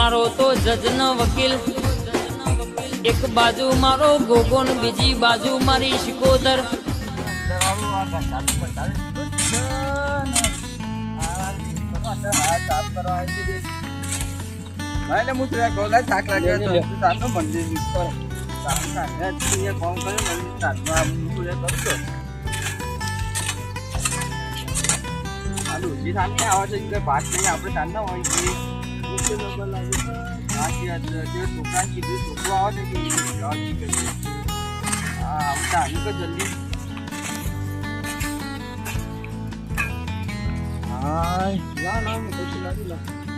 મારો તો જજનો વકીલ, એક બાજુ મારો ગોગોન, બીજી બાજુ મારી શિકોદર. ભાત નહીં આપણે ચાંદા હોય છોકરા કીધું છોકરો આવે ને જલ્દી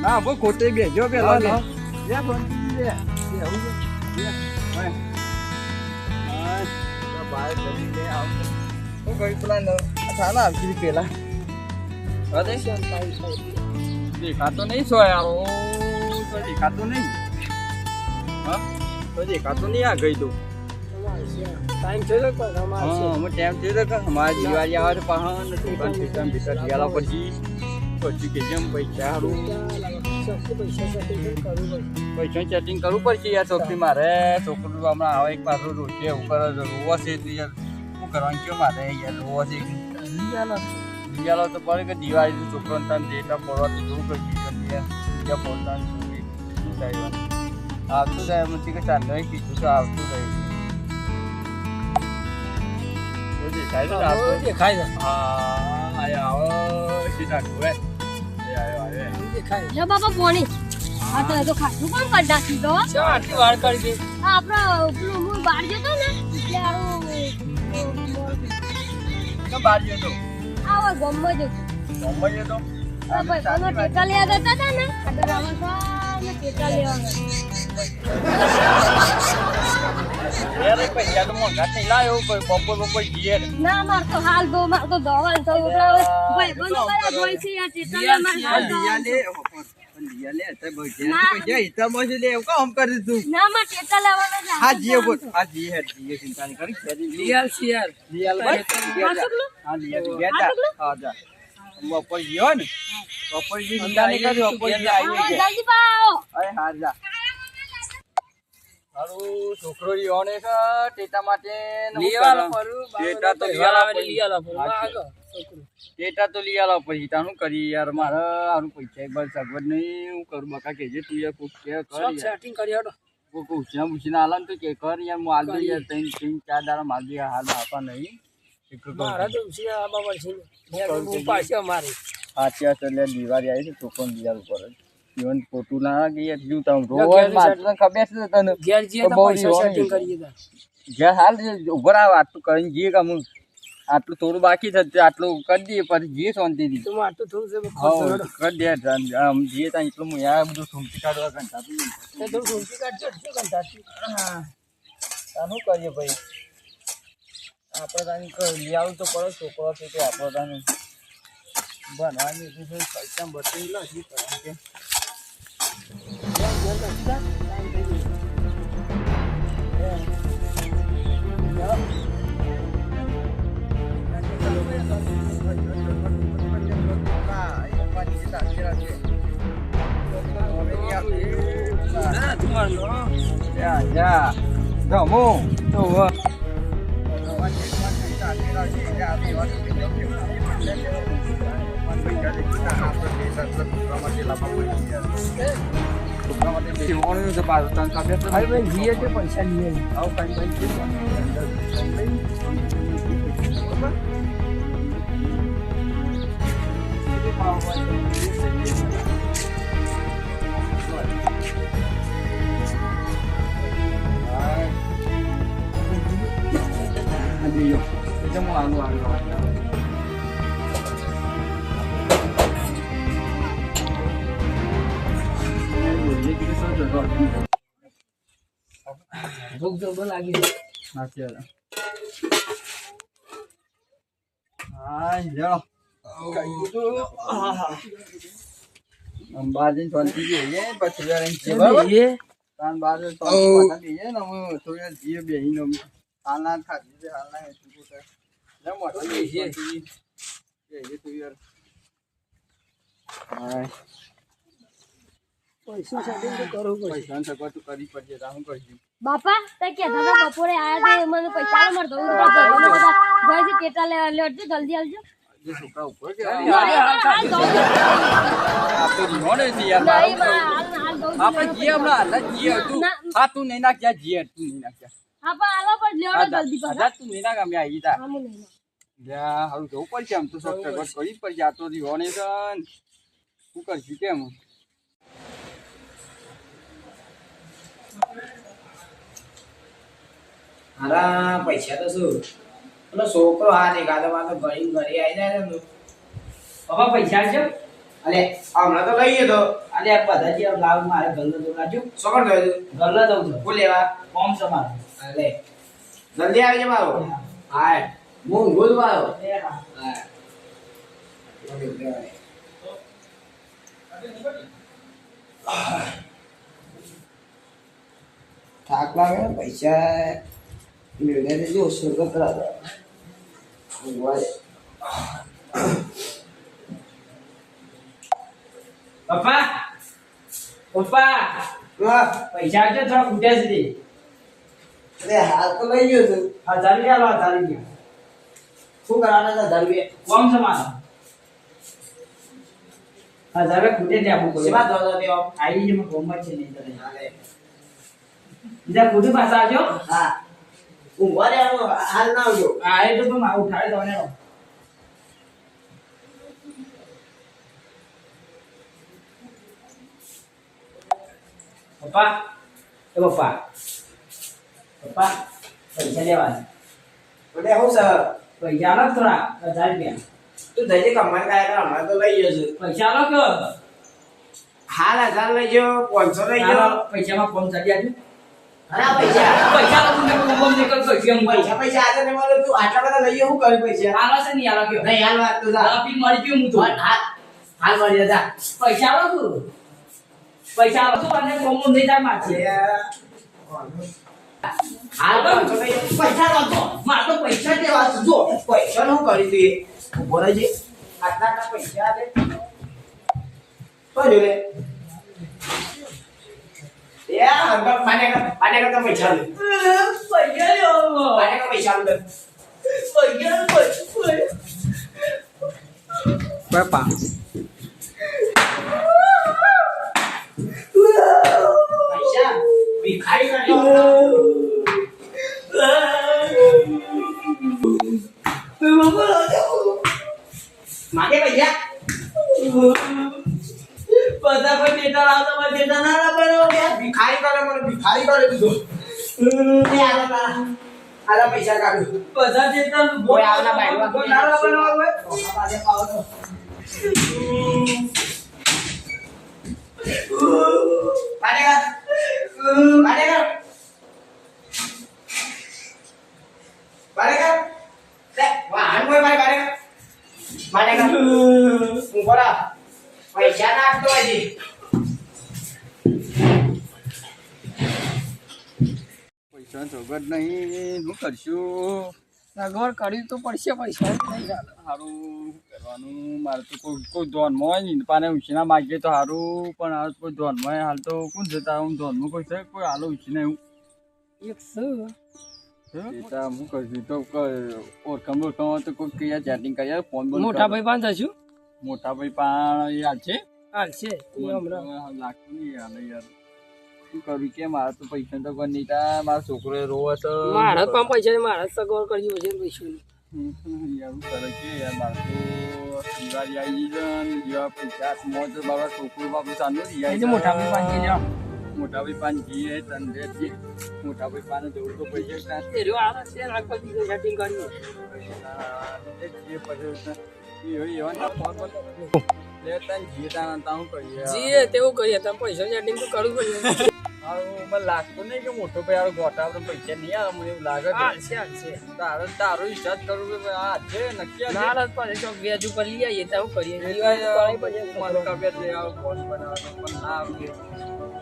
ના બહુ ખોટે બેજો પેલા પેલા દેખાતો નહીં છો યાર દેખાતો નહીં તો દેખાતો નહીં આ ગઈ તો ટાઈમ થયો તો ટાઈમ થયો તો અમારે દિવાળી આવે તો પહાડ પછી કે જેમ પૈસા પૈસા સેટિંગ કરવું પડશે યાર છોકરી મારે છોકરું હમણાં આવે એક પાછું રોશે એવું કરે રોવો છે શું કરવાનું કેવું મારે યાર રોવો છે બીજા તો પડે કે દિવાળી છોકરો તને ડેટા પડવાથી જોવું પડશે બીજા પોતાનું શું થાય આવતું થાય એમથી કે ચાંદો કીધું તો આવતું થાય દેખાય હા આવો લો બાબા પોણી આ તો ખાસું કોણ કરી નાખી તો આટલી વાર કરી દે આપણો પેલું હું બહાર જતો ને એટલે આરું તો બહાર જતો આવો ગમ્મો જતો ભાઈ તો ટેકા લેવા જતા હતા ને આગળ આવા ટેકા લેવા યાર પૈસા તો મોંઘા નહીં લાયો બપોર જઈએ ના માર તો હાલ દો માર તો દવા તો ભાઈ બંધ કરા જોઈ છે યાર ટેકા માર ના માર ટેકા લેવાના હા જીએ બોલ હા જીએ ચિંતા નહીં કરી લિયાલ શિયાર હા જા બપોર ગયો ને બપોર ચિંતા નહીં કરી બપોર જલ્દી પાઓ અરે હા જા હારું છોકરો યોને છે ટેટા માટે ટેટા તો ટેટા તો લઈ આલો પછી તાનું કરી યાર મારે હારું પૈસા એક વાર સગવડ નહીં હું કરું બકા કેજે તું યાર કોક કે કર સેટિંગ કરી હડો કોક ઉછના ઉછના આલાન તો કે કર યાર માલ દે યાર 3 4 દાડા માલ દે હાલ આપા નહીં મારા તો ઉછિયા બાબા છે ને પાછો મારી આચ્યા તો લે દિવાળી આવી છે ટોકન દિવાલ ઉપર જીવન ફોટો ના ગયા જીવ તમ રોજ માત્ર ખબર છે તને ઘેર જીએ તો પૈસા સેટિંગ કરીએ તા જે હાલ ઉભર આ વાત કરી જીએ કે હું આટલું થોડું બાકી છે આટલું કરી દઈએ પછી જીએ શાંતિથી તો આટલું થોડું છે કરી દે આમ જીએ ત્યાં એટલું હું યાર બધું સુમતી કાઢવા ઘંટા થોડું સુમતી કાઢજો ઘંટા હા તાનું કરીએ ભાઈ આપણે તાની લઈ આવું તો પડે છોકરો છે તો આપણે તાનું ભણવાની પૈસા બધી લો શું કરવાનું કે પૈસા લઈએ ભૂખ તો લાગી અંબાજી શાંતિ જઈએ પછી તાન બાર જઈએ ને અમે થોડી જઈએ બેહીને હાલના ખાધી હાલના પૈસા સેટિંગ તો કરવું પડશે. પૈસાની સગવડ તો કરવી પડશે તો શું કરશું? બાપા તે કહેતા હતા બપોરે આયા તે મને પૈસા લે માર દઉં બધા ભાઈ ટેટા લેજો જલ્દી આવજો. જે છોકરા ઉપર કે નહીં, હાલ દઉં છું. આપણે રીહોને છે યાર નહીં, મારો. હાલ દઉં છું. આપણે જીએ હમણાં હાલ જ જીએ તું. હા તું નહીં નાખ્યા જીએ તું નહીં નાખ્યા. હા પણ આલો પણ લેવડો જલ્દી પર. હજાર તું નહીં નાખ અમે આવી તા. હા હું નહીં. યા હારું જવું પડશે આમ તો સબ સગવડ કરવી જ પડશે આ તો રીહોને છે ને. શું કરશું કેમ? હારા પૈસા તો શું પેલો છોકરો હા દેખાતો માં તો ઘડી ઘરે આવી જાય ને પપ્પા પૈસા છે અલે હમણાં તો લઈએ તો અરે આ બધા જે લાવ મારે ગલ્લો તો લાજો શું કર દઉં ગલ્લો દઉં છું હું લેવા કોમ સમાર અલે જલ્દી આવી જા મારો હા હું ભૂલ મારો હા થાક લાગે પૈસા મેળવે જો સ્વર્ગ કરા દો પપ્પા પપ્પા પૈસા છે થોડા ખૂટ્યા છે અરે હાલ તો લઈ ગયો છું 1000 રૂપિયા લો 1000 રૂપિયા શું કરવાના હતા ધરવે કોમ સમાર 1000 રૂપિયા ખૂટે છે આપું સેવા દો દો દેવો આઈ જે કોમ છે નહીં તને બીજા ખૂટું પાછા આવજો હા ઊંઘવા દેવાનો હાલ ના આવજો આ એ તો પણ ઉઠાડે દોને પપ્પા એ પપ્પા પપ્પા પૈસા લેવા એટલે હું સર પૈસા આલો થોડા 1000 રૂપિયા તું જજે કમાન કાય કર હમણાં તો લઈ ગયો છું પૈસા આલો કે હાલ 1000 લઈ ગયો 500 લઈ ગયો પૈસામાં કોમ ચાલી આજુ ઘણા પૈસા પૈસા આલો તમને કોમ નીકળ પૈસા પૈસા આજે ને મારે તું આટલા બધા લઈ ગયો હું કરી પૈસા આલો છે નહીં આલો કયો નહીં હાલ વાત તો જા પી મળી ગયું હું તો હાલ મળી જા પૈસા આલો તું પૈસા આલો તું અને કોમ નહીં જાય માછી હાલ 500 લઈ ગયો પૈસા લાગતો માર તો પૈસા દેવા છે જો પૈસા નું કરી તું ઉભો રહેજે આટલા પૈસા દે તો જો લે યા અંકલ પાને કા પૈસા લે પૈસા લ્યો પાને કા પૈસા લે બાપા પૈસા ભિખારી કરજો માગે પૈસા બધા કોઈ ડેટા લાવતો મને ડેટા ના લાવવાનો ભિખારી કરે મને ભિખારી કરે દીધો એ આલા પૈસા કાઢો બધા ડેટા કોઈ આવના બાઈવા કોઈ ના લાવવાનો હોય પાછે પાવો તો પાડેગા લે વાહન કોઈ મારે પાડેગા હું બોલા પૈસા નાખતો હજી પૈસા સગવડ નહીં શું કરશું? સગવડ કરવી તો પડશે પૈસા સારું કરવાનું મારે તો કોઈ ધોનમાં હોય ને પાને ઉછીના માગીએ તો સારું પણ હાલ કોઈ ધોનમાં હોય હાલ તો કોણ જતા હું ધોનમાં કોઈ છે કોઈ હાલો ઉછીને એવું બેટા હું કરશું તો ઓળખાણ બોળખાણ તો કોઈ કયા ચેટિંગ કર્યા ફોન બોલ મોટા ભાઈ પાંચ હશું મોટા ભાઈ પણ યાર છે હાલશે લાગતું નહીં હાલ યાર શું કરું કે મારે તો પૈસા તો કોઈ નહીં તા મારો છોકરો રોવે છે મારા પણ પૈસા મારા સગવડ કરવી પડશે પૈસા યાર શું કરે કે યાર મારે તો દિવાળી આવી છે ને જેવા પૈસા મોજ બાબા છોકરું બાપુ સાંજનો મોટા ભાઈ પાંચ લ્યો મોટા ભાઈ પાન જીએ તંદે છે મોટા ભાઈ પાને જવું તો પૈસા એ રહ્યો આ છે રાખો બીજો સેટિંગ કર્યું જીએ તેવું કરીએ તમે પૈસા સેટિંગ તો કરવું પડે મને લાગતું નહીં કે મોટો ભાઈ ગોટા આપણે પૈસા નહીં આવે મને એવું લાગે તારો હિસાબ કરું કે આ છે નક્કી ના ના પણ જો વ્યાજ ઉપર લઈ આવીએ તો કરીએ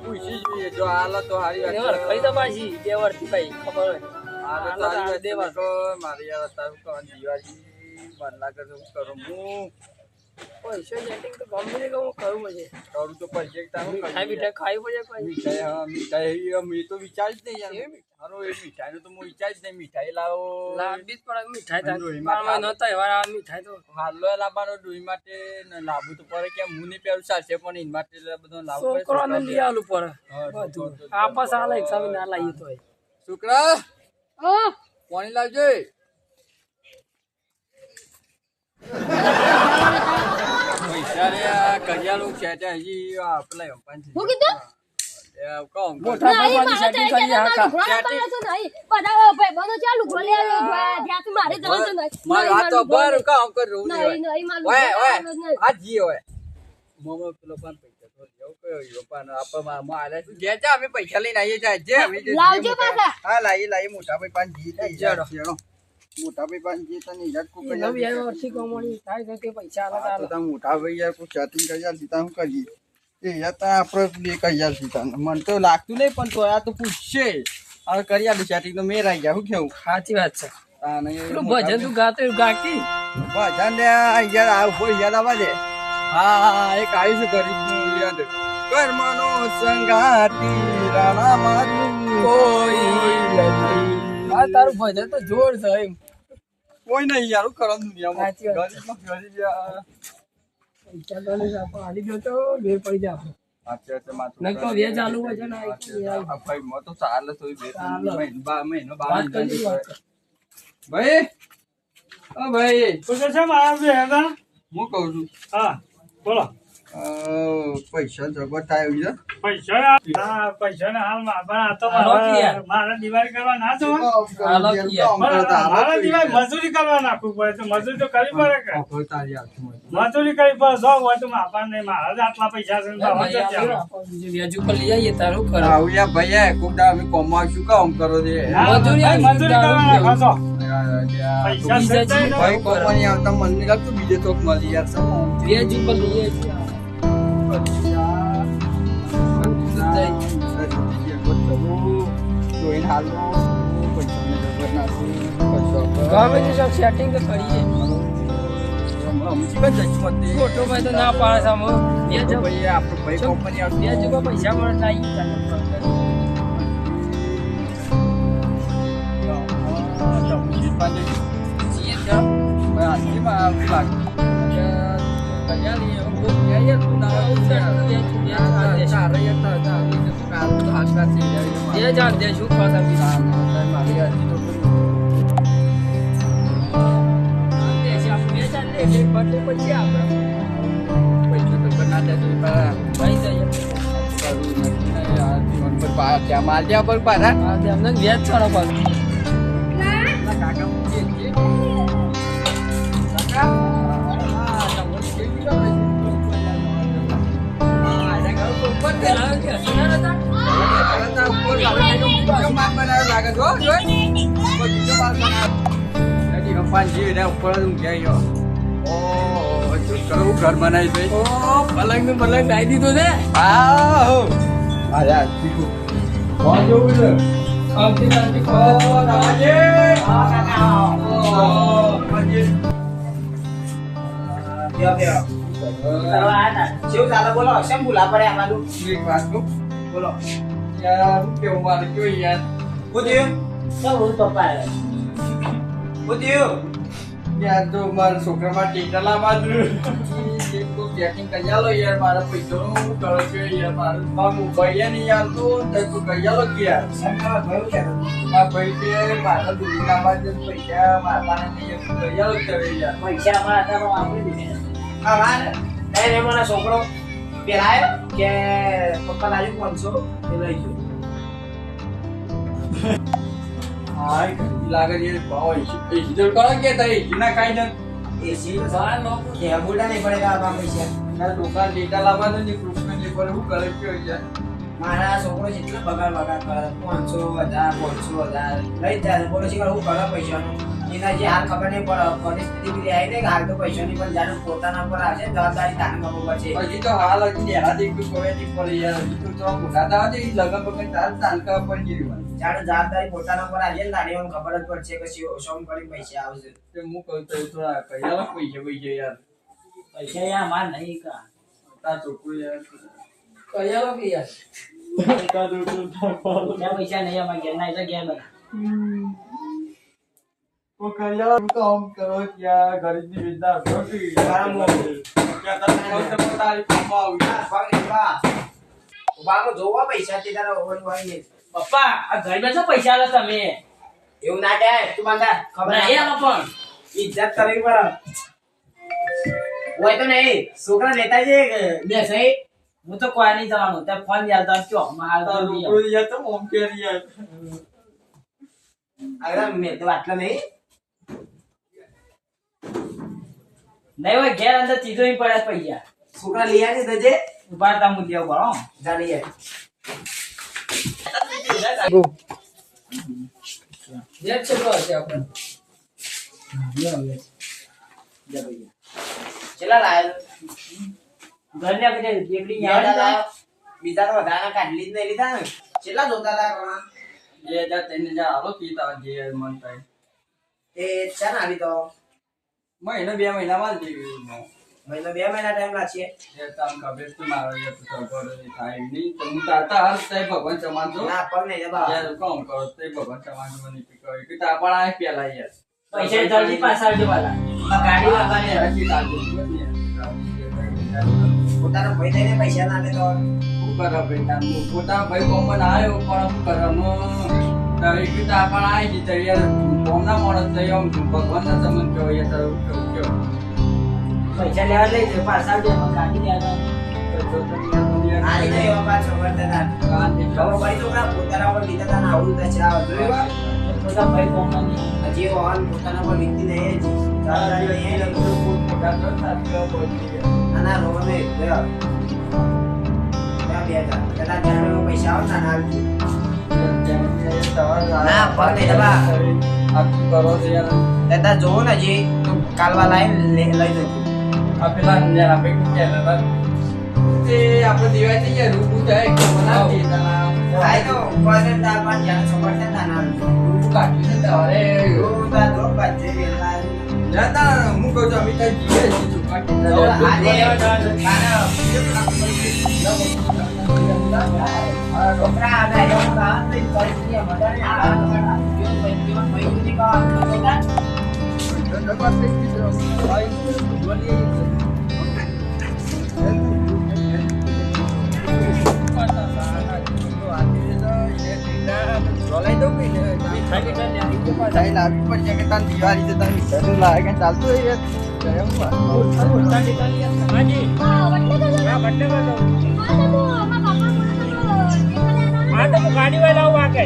પૂછી જોઈએ જો હાલ તો હારી વાત ખરી તો પાછી બે વર્ષથી ભાઈ ખબર હોય મારી યાર તારું દિવાળી મને લાગે શું કરું હું પૈસા સેટિંગ તો ગમે તે કહું કરવું પડશે કરું તો પડશે કે તારું મીઠાઈ બીઠાઈ ખાવી પડશે કોઈ મીઠાઈ હા મીઠાઈ મેં તો વિચાર જ નહીં યાર હારો એ મીઠાઈનું તો હું વિચાર જ નહીં મીઠાઈ લાવો લાવવી જ પડે મીઠાઈ તો ડોહીમાં બારમા નતા એવા આ મીઠાઈ તો હાલો લાવવાનો ડોહી માટે ને લાવવું તો પડે કે હું નહીં પહેરું ચાલશે પણ એના માટે બધો લાવવું પડે છોકરાને લઈ આલું પડે હા, બધું આપસ આલે એક સામે ના લાવીએ તો છોકરા ઓ પાણી લાવજો પૈસા રે આ કરિયાલું છે તે હજી પેલા અંપાની હું કીધું મોટા ભાઈ સેટિંગ કરી આ કા મારો હાથ તો બર કામ કરું ઓય ઓય આ જી ઓય મોમો પેલો પણ પૈસા તો લેવો કયો પણ આપમાં મારે જે જા અમે પૈસા લઈને આવીએ જા જે અમે લાવજો પાછા હા લાઈ મોટા ભાઈ પાંચ જી થઈ જાડો મોટા ભાઈ પાંચ જી તને યાદ કો નવી આવ્યો વર્ષી કમાણી થાય તો કે પૈસા આલે તો મોટા ભાઈ યાર કોઈ સેટિંગ કરી યાર સીતા હું કરીએ એ યાર તા આપણે બે કરી યાર સીતા મને તો લાગતું નહીં પણ તો આ તો પૂછશે હવે કરી યાર સેટિંગ તો મેર આવી ગયા હું કેવું સાચી વાત છે આ પેલું ભજન તું ગાતો ગાકી ભજન ને યાર આવ કોઈ યાદ આવવા દે હા એક આવીશું ગરીબનું યાદ કર્મનો સંગાતી રાણા મારું કોઈ આ તારું ભજન તો જોર છે એમ કોઈ નહીં યાર હું કરવાનું દુનિયામાં સાચી વાત છે. ગરીબમાં ગરીબ યાર પૈસા તો નહીં આપો હાલી ગયો તો બેર પડી જા નકો વ્યાજ ચાલુ હોય છે ને ભાઈ મો તો ચાલે તો ચાલે. મહિનો વાત કરી વાત ભાઈ ઓ ભાઈ તો છે મારા બે હતા હું કહું છું હા બોલો પૈસા જબર થાય છે પૈસા હા પૈસા ને હાલ મારા તો હાલો કિયા. મારા દિવાળી કરવા ના તો હાલો કિયા. મારા દિવાળી મજૂરી કરવા નાખવું પડે તો મજૂરી તો કરવી પડે કે મજૂરી કરવી પડે સો હોય તો માપા નહીં મારા જ આટલા પૈસા છે ને બાબા જ ત્યાં. વ્યાજ ઉપર લઈ આવીએ તારું કરો આવું ભાઈ કોક દા અમે કમાશું કામ કરો છે હા, મજૂરી ભાઈ, મજૂરી કરવા નાખો છો પૈસા બીજા સચ્ચાઈ જીવ નો. ભાઈ કોમની આવતા મને નહીં લાગતું બીજે ચોક મળી યાર શું વ્યાજ ઉપર લઈ આવીએ ગમે તે સબ સેટિંગ તો કરીએ મોટો ભાઈ તો ના પાડે સામો વ્યાજ વ્યાજ ઉપર પૈસા મળે લાવી જીએ જા શું ખાતા પછી ત્યાં માલ્યા પર પાછા આપણે વ્યાજ છોડો પાછું ઘર બનાવી દઈ પલંગ નું પલંગ લાવી દીધું છે બેહો, બેહો. કરવા આયા તા. શેવું ચાલે બોલો શેમ ભૂલા પડે આમાં બોલો કેવું મારે કેવું યાર હું થયું શું હું પપ્પા હું થયું યાર તો મારા છોકરા માં ટીકલા બાજુ સેટિંગ કરી આલો યાર મારા પૈસા હું કરો છો યાર મારું ભાઈ નહીં યાર તો તું કરી આલો કે યાર શંકર ભાઈ કે આ ભાઈ કે મારા દુનિયા બાજુ પૈસા મારા નહીં કરી આલો કરે યાર પૈસા અમારા હતા પણ વાપરી દીધે હા વાત એ મને છોકરો પેલા આવ્યો કે પપ્પા લાવ્યું 500 એ લઈ ગયો હા લાગે છે ભાવ એસી તો કરો કે તઈ ના કાઈ ન એસી કે બોલા નહીં પડેગા આપણા પૈસા ના દુકાન ડેટા લાવવાનું ને ગ્રુપ ને પર હું કરે કે યાર મારા છોકરો જેટલા બગાડ કરે 500 લઈ જાય બોલો છે હું કરે પૈસાનું એના જે હાલ ખબર નહીં પડે પરિસ્થિતિ બી આવી ને કે હાલ તો પૈસાની પણ જાણે પોતાના પર આવશે જવાબદારી તાને ખબર પડશે હજી તો હાલ હજી નેહા દેખું કોઈ નહીં પડે યાર હજી તો થોડા મોટા થવા દે ઈ લગન બગન તાર તાનકા પડી જેવી વાત જાણે જવાબદારી પોતાના પર આવશે ને તારે એમને ખબર જ પડશે કે શોમ કરી પૈસા આવશે તે હું કહું તો થોડા કયા પૈસા યાર પૈસા યાર માર નહીં કા તાર છોકરું યાર કયા કે યાર તાર છોકરું ત્યાં પૈસા નહીં અમાર ઘેર ના ઘેર બધા ઓ કયા કામ કરો યાર ગરીબની વિદ્યા ખોટી તારા મોં. ક્યાં તાર તારી કામમાં આવી ઉભામાં જોવા પૈસા તે તારા ઓવર વાળી પપ્પા આ ઘર બેઠો પૈસા લો તમે એવું ના દે તું બાંધા ખબર નહીં આલો પણ ઇજ્જત કરવી પડે હોય તો નહીં છોકરા લેતા છે બે સહી હું તો કોઈ નહીં જવાનું ત્યાં ફોન યાદ આવજો માર તાર છોકરું યાર તો ઓમ કે યાર આગળ મેં તો આટલા નહીં નહીં હોય ઘેર અંદર ચીજો ઈ પડ્યા પૈસા છોકરા લઈ આવી દે ઉભા તા હું દેવ ભરો જાણી જેટ છોકરો હશે આપણે ચેલા લાયો ઘરને આપણે બેકડી યાદ યાદ લાયો બીજા તો વધારે કાઢલી જ નહીં લીધા ને ચેલા જોતા હતા કોણ 2003 હાલો પીતા જે મન થાય એ ચાલ આવી તો મહિનો 2 મહિનામાં જ જેવી મહિનો 2 મહિના ટાઈમ લાગશે એ તામ કબે તું મારો યાર તો ખબર થાય નહીં તો હું તાતા હર તઈ ભગવાન સમાન તો ના પર નહીં જબા યાર કોમ કરો તઈ ભગવાન સમાન મને પીકઈ કે તા પણ આ પેલા યાર પૈસા જલ્દી પાછા આવજો વાલા ગાડી વાળાને રાખી તાજો પોતાનો ભાઈ થઈને પૈસા ના લે તો શું કરો બેટા હું પોતા ભાઈ કોમન આવ્યો પણ શું કરવાનું તારે કે તા પણ આવી જ તઈ યાર કોમના મોણસ તઈ આમ ભગવાનના સમાન કહેવાય યાર તારું કેવું પૈસા લેવા લઈ જાઓ પાછા આવજો ગાડી લેવા આની તો એવા પાછો કરતા હતા ખબર પડી તો ના પોતાના પર લીધા હતા ને આવડું તો ચા જોયું બધા ભાઈ કોમની હજી વાહન પોતાના પર લીધી નહીં ના ના રોવા નહીં ગયા બે હતા પેલા જાણે પૈસા આવતા ના આવી ના પર નહીં દબા કરો છે યાર દાદા જોવો ને હજી તો કાલવા લઈ જજો આ પેલા યાર આપણે કેનેડા તે આપણે દિવાળી થઈ ગયા રૂપું થાય કે બનાવી દેતા આઈ તો કોઈને દાળ ભાત જાણે સમર્થન ના ના રૂપું કાઢી છે તારે એવું તા દો બાજે વેલા જાતા હું કહું છું અમે ત્યાં જીવે છે ચોખા છોકરા આવે એવું કામ નહીં પરિસ્થિતિ મજાને ગાડી વાળા આવું વાગે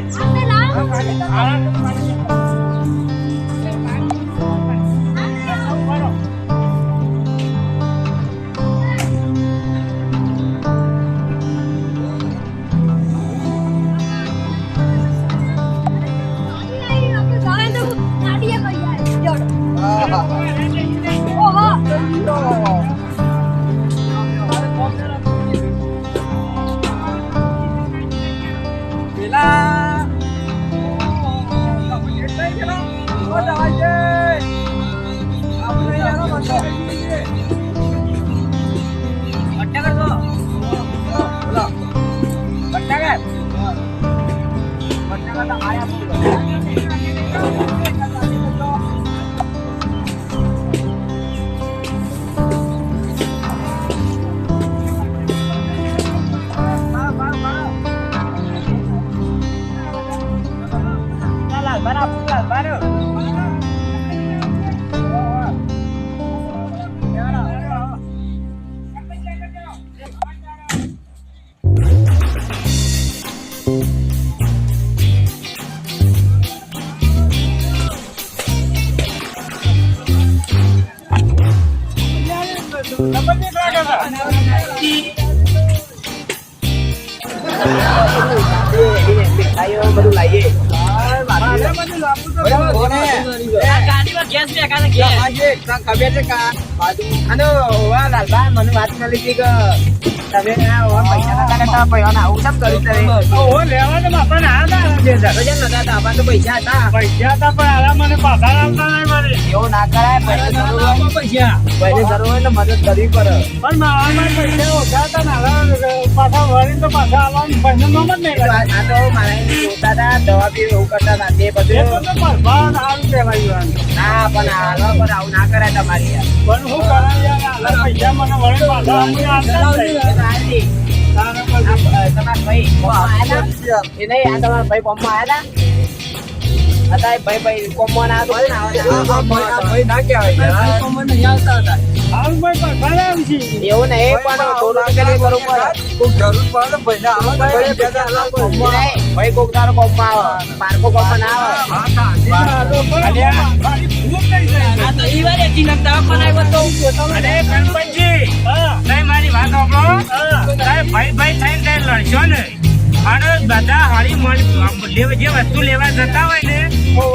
બધું લાવીએ ગાડીમાં ગેસ બેકાને ગેસ ખબર છે કા અને વાહ લાલબા મને વાત મળી હતી કે તમે પૈસા ના કરતા પૈસા આવું સબ કર્યું તમે લેવાનું આપણે ના 20,000. તો જેમ નતા હતા, આપણા તો પૈસા હતા. પૈસા હતા પણ હાલા મને પાછા આવતા નહીં મારે. એવું ના કરાય, ભાઈને જરૂર હોય તો મદદ કરવી પડે. પણ મારા પૈસા ઓછા હતા ને હાલા પાછા વળીને તો પાછા આવવાનું પૈસા નામ જ નહીં લાગે. આ તો મારા એને જોતા હતા, દવા બી એવું કરતા હતા, તે એ બધું. તો પરભાન સારું કહેવાય યાર. ના, પણ હાલો પર આવું ના કરાય તમારી યાર. પણ હું કરાય યાર હાલા પૈસા મને વળીને પાછા અમને આવતા જ નહીં. એ તો હાલતી. તારે પછી તમારા ભાઈ કોમમાં આયા હતા? એ નહીં, આ તમારા ભાઈ કોમમાં આયા હતા? અત્યારે ભાઈ કોમમાં ના આવ્યો ને, ભાઈ ના કહેવાય યાર. હાલ ભાઈ પરભાન આવી છે. એવું નહીં, પણ થોડું પેલું કરવું પડે. કોક જરૂર પડે ને ભાઈને આવો તો ભાઈ બે હજાર આલો. નહીં, ભાઈ કોક તારો કોમમાં આવે, પારકો કોમમાં ના આવે. મારી ભૂલ થઈ જાય. આ તો ઈ વાર એથી નતા બનાવ્યો તો અરે ગણપતજી, નહીં મારી વાત સાંભળો. તારે ભાઈ થઈને તે લડશો ને અને બધા હળી મળી જે વસ્તુ લેવા જતા હોય ને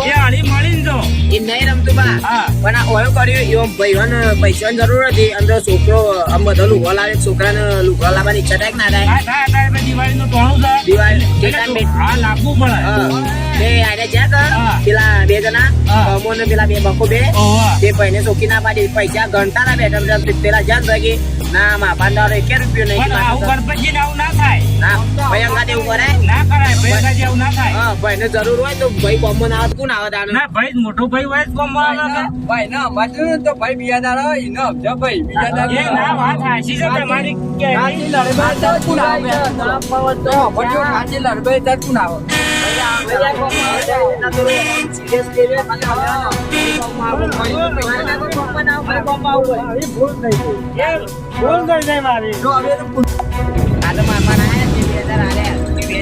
એ હળી મળીને જો. એ નહીં રમતું બા. હા. પણ આ ઓયો કર્યું એવો ભાઈઓને પૈસાની જરૂર હતી. અંદર છોકરો આમ બધો લુગડો લાવે, છોકરાને લુગડો લાવવાની ઈચ્છા થાય કે ના થાય? આ થાય અત્યારે દિવાળીનું ટોણું છે. દિવાળી એટલે કેટલા તો આ લાગવું પડે. બે આને જ્યાં કર, હા. પેલા બે જણા હા. અમો ને પેલા બે બકો બે ઓહો. તે ભાઈને ચોકી ના પાડી, પૈસા ગણતા ના બેઠા બેઠા પેલા જ્યાં ભાગી ના માં પાંદારો 1 રૂપિયો નહીં. પણ આવું ગણપતજીને આવું ના થાય. ના ભાઈ અંગા દેવું કરે. ના કરાય ભાઈ કાજે આવું ના થાય. હા, ભાઈને જરૂર હોય તો ભાઈ કોમન આવે તો કોણ આવે તાણે? ના ભાઈ મોટો ભાઈ હોય જ કોમમાં આવે. ભાઈ ના બાજુ તો ભાઈ બીજા દાડા એને સમજો ભાઈ બીજા એ દાડા ના વાત હાચી છે તમારી કે કાચી લડબાઈ તાર કોણ આવે? ભટ્યો કાચી લડબાઈ તાર કોણ આવે? ભૂલ થઈ જાય મારી. જો હવે તો આ તો મામાના આયા છે, 2000 આલ્યા.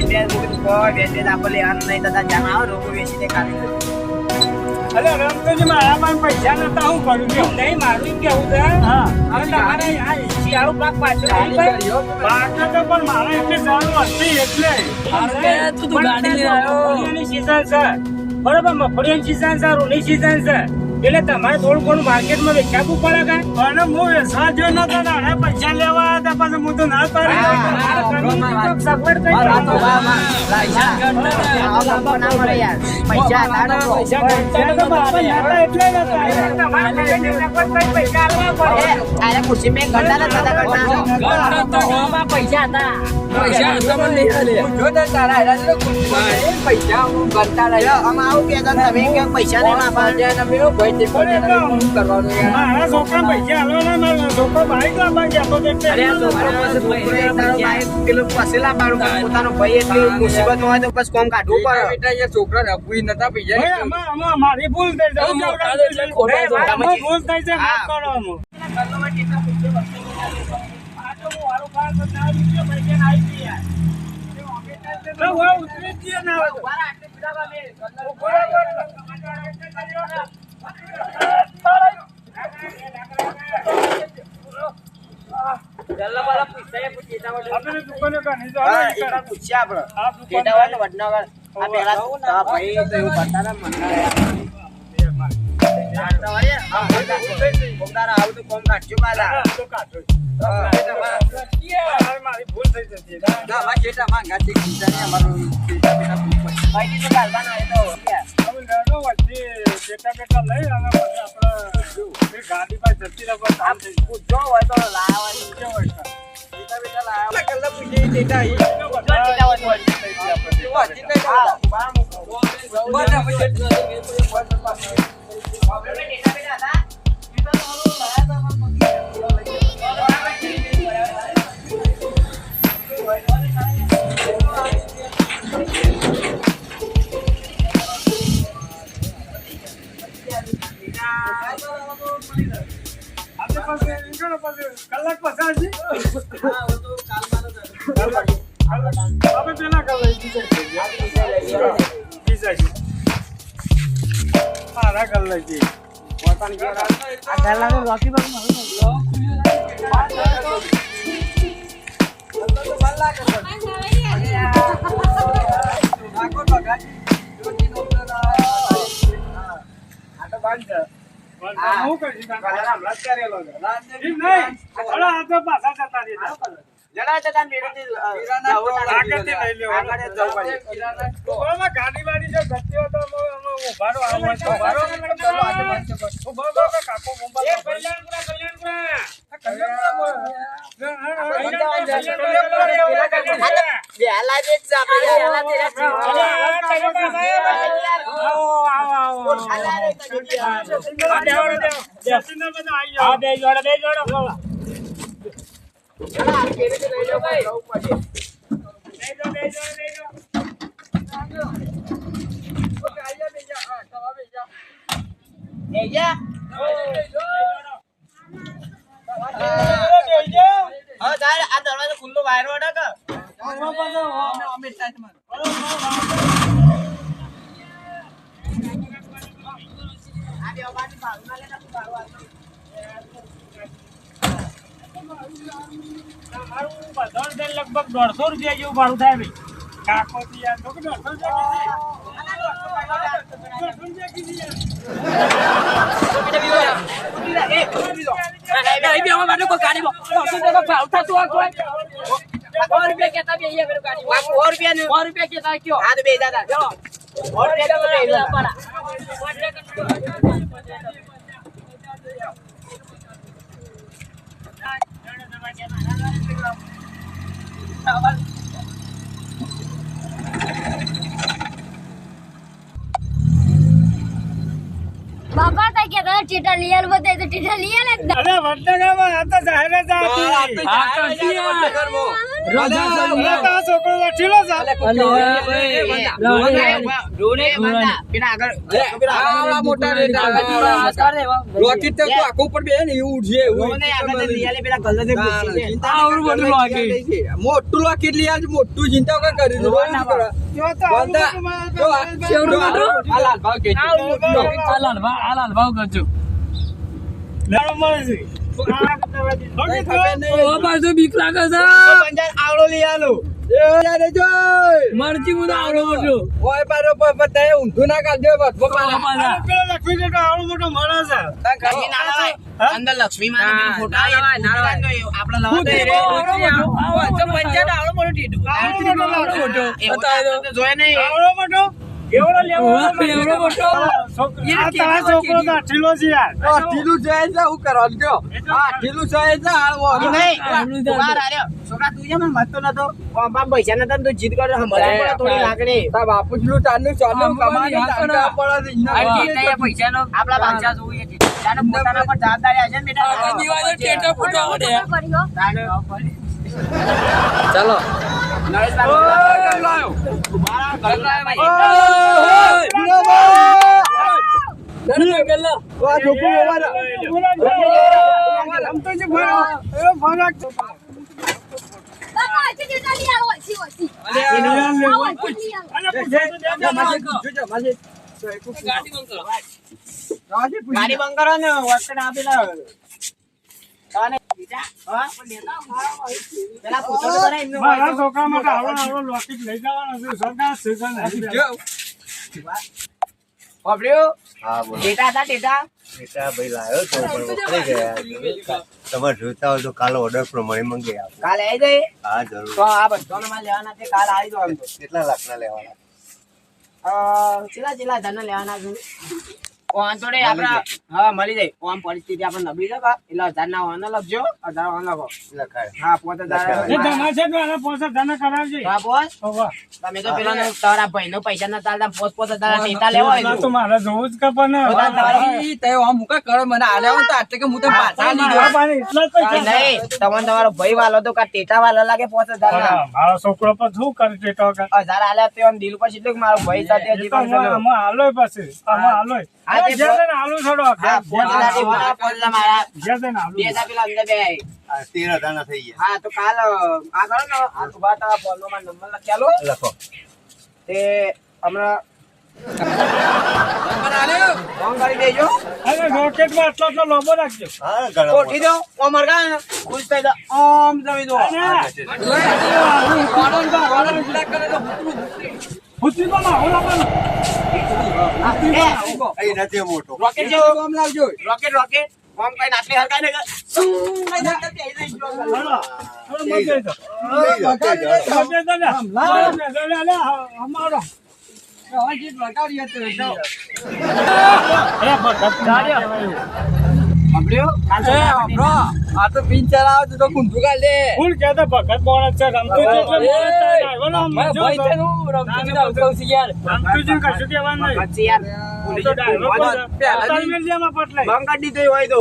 કે 2000 આપણે લેવાનું નહીં, તથા જાણ આવો રોગો વેચીને ખાલી. અરે રમતોજી મારા પાસે પૈસા નતા હું કરું છું. નહીં મારું એમ કેવું છે. હા. હવે તમારે આ શિયાળુ પાક પાછો નહીં ભાઈ? પાકને તો પણ મારે એટલી જરૂર હતી એટલે. હારું કે તું ગાડી લઈને આવ્યો. મગફળીની season છે. બરોબર, મગફળીની season છે, રૂની season છે. એટલે તમારે થોડું ઘણું માર્કેટમાં વેચાવવું પડે કે? પણ હું વેચવા જો નતો ને આને પૈસા લેવા આવ્યા હતા, પછી હું તો ના પાડી. હા, મારે ઘરની તો સગવડ થઈ હા, ગઈ. પૈસા ગણતા હતા. આવો લાંબો ના મળે યાર. પૈસા હતા ને તો. પૈસા પૈસા તો બાપા નતા એટલે નતા. તમારે ઘરેથી સગવડ થઈ પૈસા આલવા પડે. આરે ખુરશી મેં ગણતા નતા કરતા. ગણતા તો હોમાં પૈસા હતા. પૈસા હતા પણ નહીં આલ્યા. જો ને તારા હેરા જો પૈસા હું કરતા રહ્યા. આમાં આવું કહેતા ને તમે કે પૈસા નહીં આપવા. જેને મેં ભાઈ તે પણ એને શું કરવાનું યાર? મારા છોકરા પૈસા આલવાના, મારા છોકરો બાઈક લાવવા ગયા તો તે અરે આ છોકરા પાસે છોકરો એક તારો પૈસા ભાઈ પેલો પછી લાવવાનું, પોતાનો ભાઈ એટલી મુસીબત હોય તો પછી કોમ કાઢવું પડે. બેટા યાર છોકરા રપુઈ નતા ભાઈ, પૈસા આમાં મારી ભૂલ થઈ જાય. આમાં મોટા એટલે ખોટા છો. આમાં ભૂલ થઈ જાય, માફ હા. કરો આમાં. આ તો હું વાળું ખાવા તો ના રૂપિયો પૈસા ના આવી ગયા. તો હવે ઉતરી જ ગયા ના હોય તો. આપણે દુકાને કાઢી તો હા, હવે એટલા પૂછ્યા આપણે. આ દુકાન કેટા હોય તો વડનગર. આ પેલા તારા ભાઈ તો એવું કરતા હતા મને. જાણતા હોય ને? હા, કોમ તારા આવું તો કોમ કાઢજો પાછા. તો કાઢો. યાર મારી ભૂલ થઈ જતી. ના માં જેટા માં ગાતી કીધા ને અમારું બેટા બેટા પૂછ ભાઈની તો કાઢવાના એ તો યાર. હવે લેનો વચ્ચે બેટા લઈ અને પછી આપણે ગાડી પાસે જતી રહે બસ આમ થઈ જાય. પૂછજો હોય તો લાવવાની. કેવું હોય છે? બેટા બેટા લાવવા. કલ્લા પૂછી જેટા ઈ એનો જો બધા ચીટા હોય તો હોય. કેવો હતી ને હા, બહાર મૂકો. બધા પછી આપણે બેટા બેટા હતા. એ તો થોડું લાયા આપણે પાસે નીકળો પછી કલાક પછી આવશે. હા, વો તો કાલ મારો આપણે પેલા કલાક બીજા છે. મારા કલાક છે. આ ગાલાનો રોકી બગ હું કરીશ? કલર હમણાં જ કરેલો છે. એમ નહીં. હવે આ તો પાછા જતા રહેતા. જરા તો તાન મેળવી આગળથી લઈ લેવો. આગળ જ જવું પડે. બરાબર, ગાડી વાડી છે ગત્યો તો ઉભા રહો, આવો છે, ઉભા રહો. ઉભા રહો, કાકો મોબાઈલ. એ કલ્યાણપુરા, કલ્યાણપુરા. બેલા જે જ આપણે બેલા જે જ આ દરવાજો ખુલ્લો વાયરો હતો કે લગભગ 150 રૂપિયા જેવું ભાડું થાય ભાઈ. કાકો થી યાર તો 150 રૂપિયા કીધી યાર. બાપા તા કે ટેટા લીયલ બતાય તો ટેટા લીયલ જ અરે વડનગરમાં આ તો જાહેર જ હતી. આ છોકરો વઠીલો છે. મોટું લોકેટ લઈ આવજો, મોટું ચિંતા કઈ કરી દો. હાલાલ ભાવ કરજો. લેણો મળે છે. ઓ પાછો બીક લાગે છે. આવડો લઈ આલો મરચી હું આવડો મોટો. ઊંધું ના કાઢજો અને પેલો લક્ષ્મી જેટલો આવડો મોટો મળે છે. અંદર લક્ષ્મી માં ફોટા આપડે જોયે નહીં આવડો મોટો એવડો લેવો એવડો મોટો. આ તારા છોકરો તો ઠીલો છે યાર. ઢીલું જાય છે, શું કરવાનું કયો? ઢીલું જાય છે, છોકરા તું જેમ મતતો નતો પૈસા નતા તું જીત કરે થોડી લાગણી બાપુ નું ચાલુ કમાણી પૈસા નો આપડા બાદશાહ જોઈએ છે જાને પોતાના પર જવાબદારી આવે છે ને બેટા દિવાળો ટેટો ફૂટો આવડે. ચાલો બાપા આ ટેટા લીયલ હોય છે ઓછી ગાડી બંધ કરો ને વર્તન આપેલા પેલા પૂછો તો ખરા એમનો મારા છોકરા માટે આવડો લોકેટ લઈ જવાનો છે. સરકાર સ્ટેશન વાપર્યો હા બોલો ટેટા હતા ટેટા બેટા ભાઈ લાવ્યો તો પણ વપરાઈ ગયા. તમારે જોઈતા હોય તો કાલે ઓર્ડર પ્રમાણે મંગાઈ આપો. કાલે આવી જાય હા જરૂર. તો આ બધો માલ લેવાના છે કાલ આવી જાવ એમ તો કેટલા લાખના લેવાના? ચેલા હજારના લેવાના છે વાંધો નહીં આપડા હા મળી જાય આમ પરિસ્થિતિ આપણે નબળી છે એટલે 1000 ના વાના લખજો 1000 વાના લખો લખાય. હા 5000 એ તમારે છે તો આના પોસા ધન કરાવજે. હા બોસ ઓવા. તમે તો પેલા તારા ભાઈ નો પૈસા ના ચાલતા 5000 ટેટા લેવા હોય તો મારે જોવું જ કપા ને. મને આલ્યા તો આટલે કે હું તો પાછા મારા પાસે એટલા જ પૈસા છે. નહીં તમને તમારો ભાઈ વાલો તો કા ટેટા વાલો લાગે 5000 ના મારો છોકરો પર શું કરે ટેટો કે? 1000 આલ્યા તો આમ દિલ પર સીધું કે મારો ભાઈ સાથે હજી પણ ચલો આમાં હાલોય પછી આમાં હાલોય. હા, તે જ્યાં તેને હાલું છોડો. હા 5000 થી વાળા 5000 મારા જ્યાં તેને હાલું. બે હજાર પેલા અંદર બે આય. આ 13,000 ના થઈ ગયા. હા તો કાલ આ કરો ને આ તો બાત આ ફોન માં નંબર લખ્યાલો લખો. તે હમણાં ફોન કરી દેજો અરે રોકેટમાં આટલો આટલો લોબો રાખજો. હા ઘણા કોઠી દો ઓમર કા ખુશ થઈ દો ઓમ જમી દો હુતીમાં માહોલ આપવાનો. અહીં નથી મોટો. રોકેટ જેવો રોકેટ રોકેટ કોમ કઈ આટલી હરકાઈ ને આ તો પિન ચલાવે તો કુંઠું કાઢ દે ફૂલ કહેતો ભગત માણસ છે રમતું છે એટલે માણસ છે, ભાઈ છે નું રમતું જ આવતું છે યાર રમતું છે કશું કહેવાનું નહીં. પછી યાર તો ડાયરો તાલમેલિયામાં પટલાય. બંગર દીધો હોય તો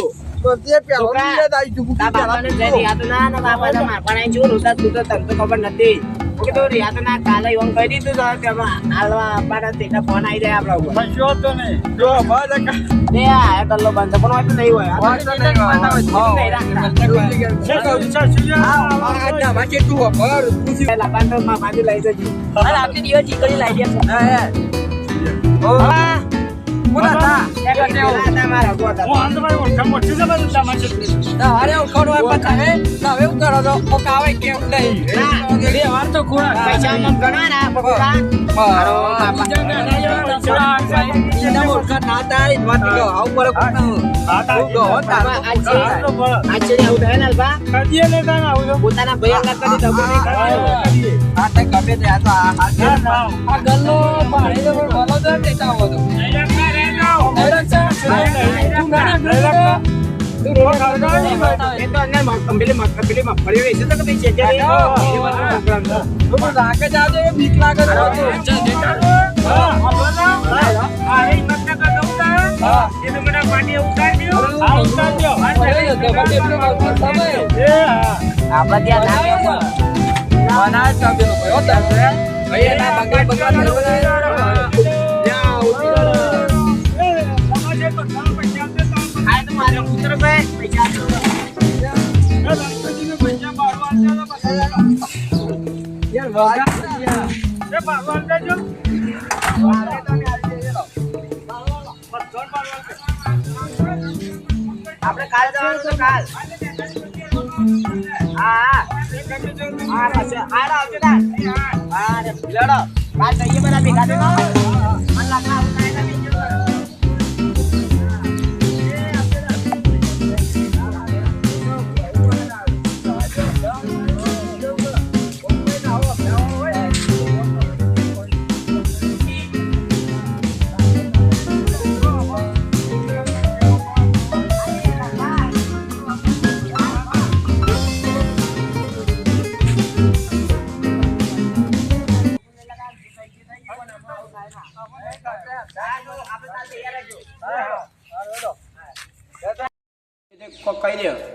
તા બાપાને જઈ રહ્યા તો ના ના બાપા તો મારવાના છું રોતા તું તો તને તો ખબર નથી ઓકે તો રહ્યા તો ના કાલે એમ કહી દીધું તો તેમાં હાલવા આપવાના તેના ફોન આવી જાય આપણા ઉપર કશું હતું નહીં. જો બસ તે આ ટલ્લો બંધ પણ હોય તો નહીં હોય આ તો નહીં છે કહું છું, છે. લાબાન તો માં બાજુ લઈ જજો અરે આપી દિવસ ચીકણી લાવી દે મારા ગોતા હું આંધળો ઓળખાણ મોટી છે બધું તમારે છે. અરે ઉખાડવા પતાવે હવે હું કરો તો આવે કેમ નહીં બે વાર તો ખોરાક પૈસા મત ગણવા ના પકડા મારો હા, તાર. આજે આવું થાય ને અલ્પા કદીએ નહીં થાય ને આવું તો. પોતાના ભય અંગત કરી દબો નહીં કરજો આ ગલ્લો પાડે તો પણ બોલો તો દેતા આવો તો એ તો અંદર પેલી મગફળીઓ વેચે તો કદી છે બીક લાગે આપડા ત્યાં મારે પુત્ર પૈસા આપણે કાલ જવાનું છે કાલ હા પછી આવજો કાલ હા લડો કાલ જઈએ બધા ભેગા થઈને મન લાગણા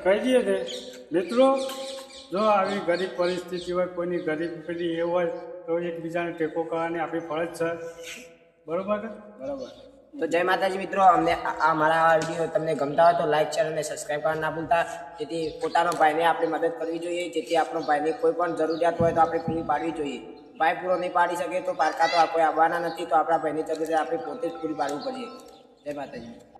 કહી દઈએ તે મિત્રો, જો આવી ગરીબ પરિસ્થિતિ હોય, કોઈની ગરીબ પેલી એ હોય તો એકબીજાને ટેકો કરવાની આપણી ફરજ છે. બરોબર કે? બરોબર. તો જય માતાજી મિત્રો, અમને આ મારા વિડીયો તમને ગમતા હોય તો લાઈક શેર અને સબસ્ક્રાઈબ કરવા ના ભૂલતા. જેથી પોતાનો ભાઈને આપણે મદદ કરવી જોઈએ, જેથી આપણો ભાઈને કોઈ પણ જરૂરિયાત હોય તો આપણે પૂરી પાડવી જોઈએ. ભાઈ પૂરો નહીં પાડી શકે તો પારકા તો કોઈ આવવાના નથી, તો આપણા ભાઈની જરૂરિયાત આપણે પોતે જ પૂરી પાડવું પડશે. જય માતાજી.